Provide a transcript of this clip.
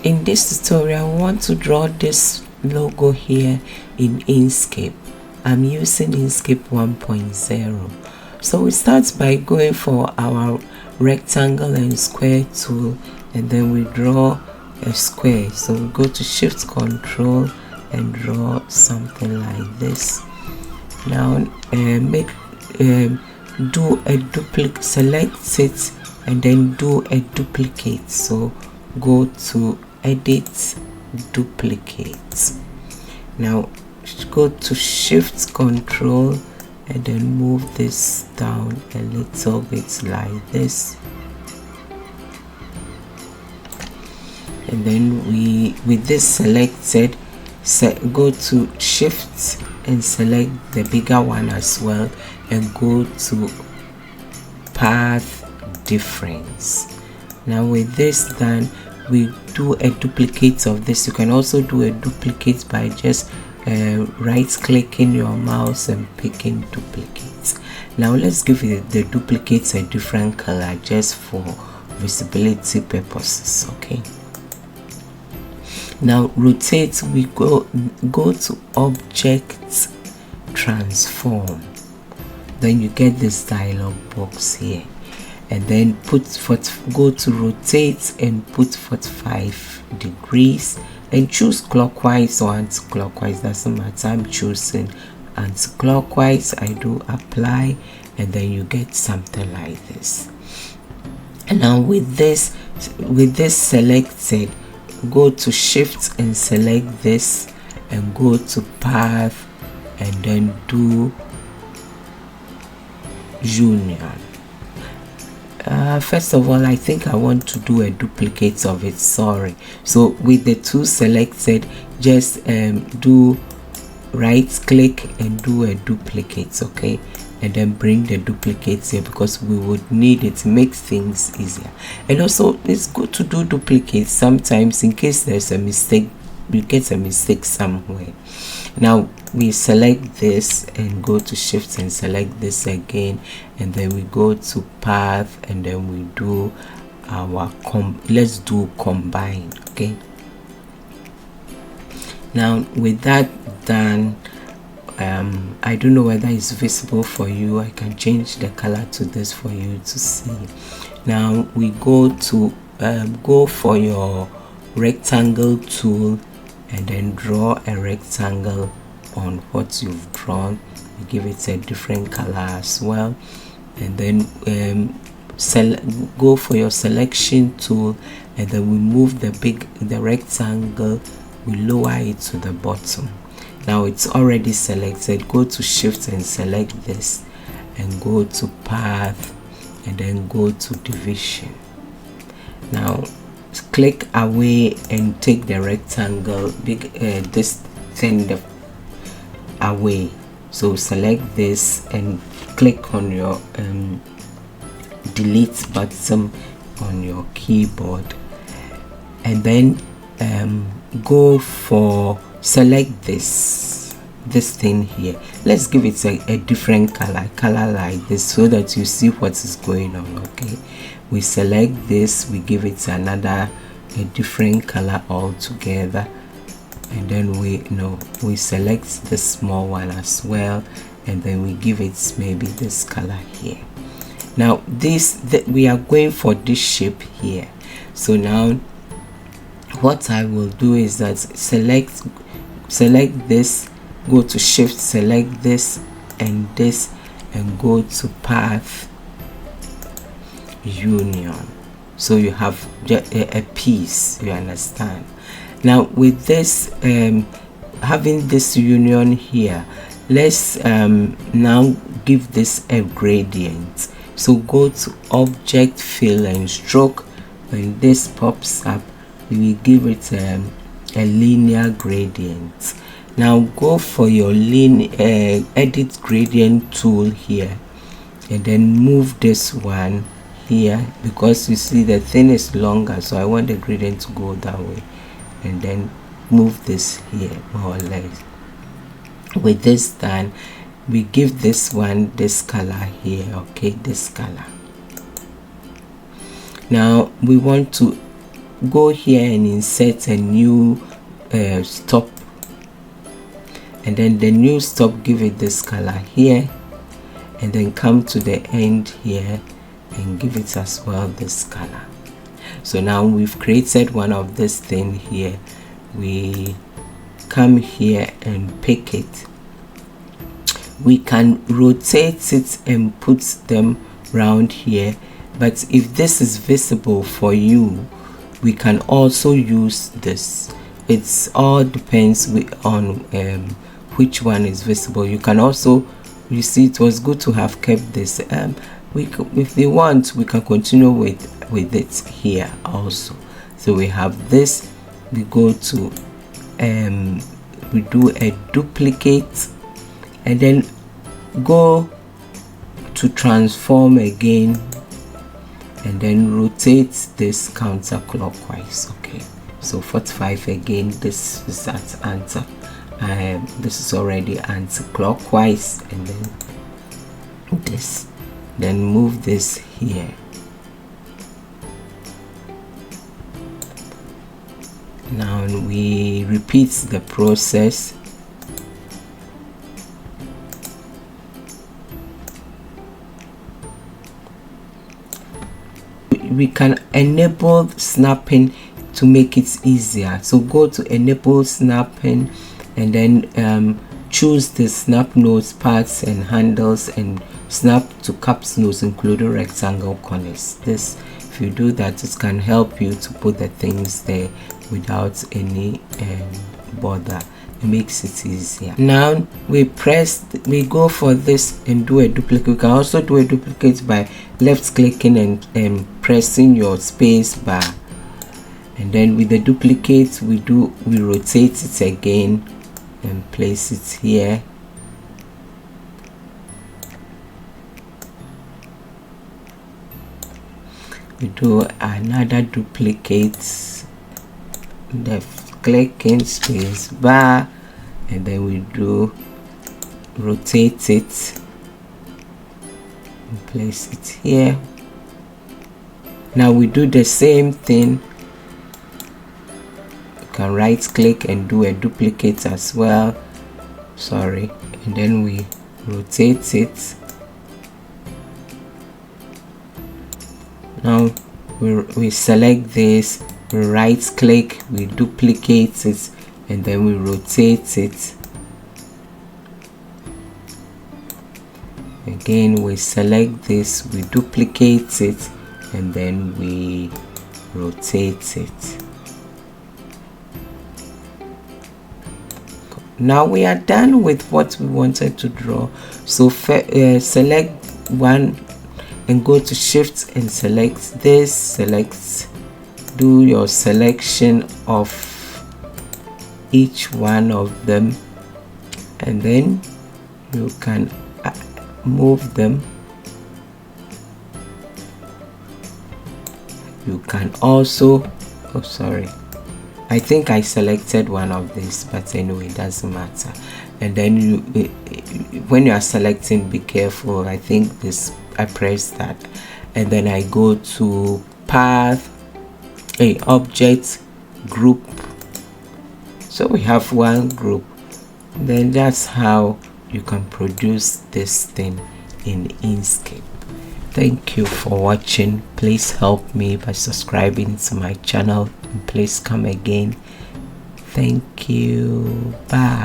in this tutorial, I want to draw this logo here in Inkscape. I'm using Inkscape 1.0. So we start by going for our rectangle and square tool, and then we draw a square. So we go to Shift Control and draw something like this. Now do a duplicate, select it and then do a duplicate. So go to Edit, Duplicate. Now go to Shift Control and then move this down a little bit like this, and then with this selected, go to Shift and select the bigger one as well, and go to Path Difference. Now with this done, we do a duplicate of this. You can also do a duplicate by just right clicking your mouse and picking duplicates. Now let's give the duplicates a different color just for visibility purposes. Okay, now rotate. We go to Object, Transform. Then you get this dialog box here, and then go to Rotate and put 45 degrees and choose clockwise or anti-clockwise, doesn't matter. I'm choosing anti-clockwise. I do Apply, and then you get something like this. And now with this selected, go to Shift and select this and go to Path and then do Union. First of all, I think I want to do a duplicate of it. Sorry. So with the two selected, just do right click and do a duplicate. Okay, and then bring the duplicates here because we would need it to make things easier. And also it's good to do duplicates sometimes in case there's a mistake, you get a mistake somewhere. Now we select this and go to Shift and select this again, and then we go to Path and then we do our let's do Combine. Okay, now with that done, I don't know whether it's visible for you. I can change the color to this for you to see. Now we go to go for your rectangle tool and then draw a rectangle on what you've drawn. You give it a different color as well, and then go for your selection tool, and then we move the rectangle, we lower it to the bottom. Now it's already selected. Go to Shift and select this and go to Path and then go to Division. Now click away and take the rectangle this thing away. So select this and click on your delete button on your keyboard, and then go for select this thing here. Let's give it a different color like this so that you see what is going on. Okay, we select this, we give it a different color altogether, and then we select the small one as well, and then we give it maybe this color here. Now we are going for this shape here. So now what I will do is that select this, go to Shift, select this and go to Path, Union. So you have a piece, you understand. Now with this having this union here, let's now give this a gradient. So go to Object, Fill and Stroke. When this pops up, we will give it a linear gradient. Now go for your Edit Gradient tool here, and then move this one here because you see the thing is longer, so I want the gradient to go that way, and then move this here more or less. With this done, we give this one this color here. Okay, this color. Now we want to go here and insert a new stop, and then the new stop, give it this color here, and then come to the end here and give it as well this color. So now we've created one of this thing here. We come here and pick it. We can rotate it and put them round here, but if this is visible for you, we can also use this. It's all depends on which one is visible. You can also, you see, it was good to have kept this. If they want, we can continue with it here also. So we have this. We go to we do a duplicate, and then go to transform again, and then rotate this counterclockwise. Okay, so 45 again. This is at anti this is already anti-clockwise, and then this, then move this here. Now we repeat the process. We can enable snapping to make it easier. So go to enable snapping, and then choose the snap nodes, parts and handles, and snap to caps nodes including rectangle corners. This, if you do that, it can help you to put the things there without any bother. It makes it easier. Now we go for this and do a duplicate. We can also do a duplicate by left clicking and pressing your space bar, and then with the duplicate we rotate it again and place it here. We do another duplicate, left clicking, space bar, and then we do rotate it and place it here. Now we do the same thing. You can right click and do a duplicate as well, sorry, and then we rotate it. Now we select this, we right click, we duplicate it, and then we rotate it. Again, we select this, we duplicate it, and then we rotate it. Now we are done with what we wanted to draw. So select one and go to shift and select this, do your selection of each one of them, and then you can move them. You can also, oh sorry, I think I selected one of these, but anyway, it doesn't matter. And then you, when you are selecting, be careful. I think this, I press that, and then I go to path, object, group. So we have one group. Then that's how you can produce this thing in Inkscape. Thank you for watching. Please help me by subscribing to my channel, and please come again. Thank you. Bye.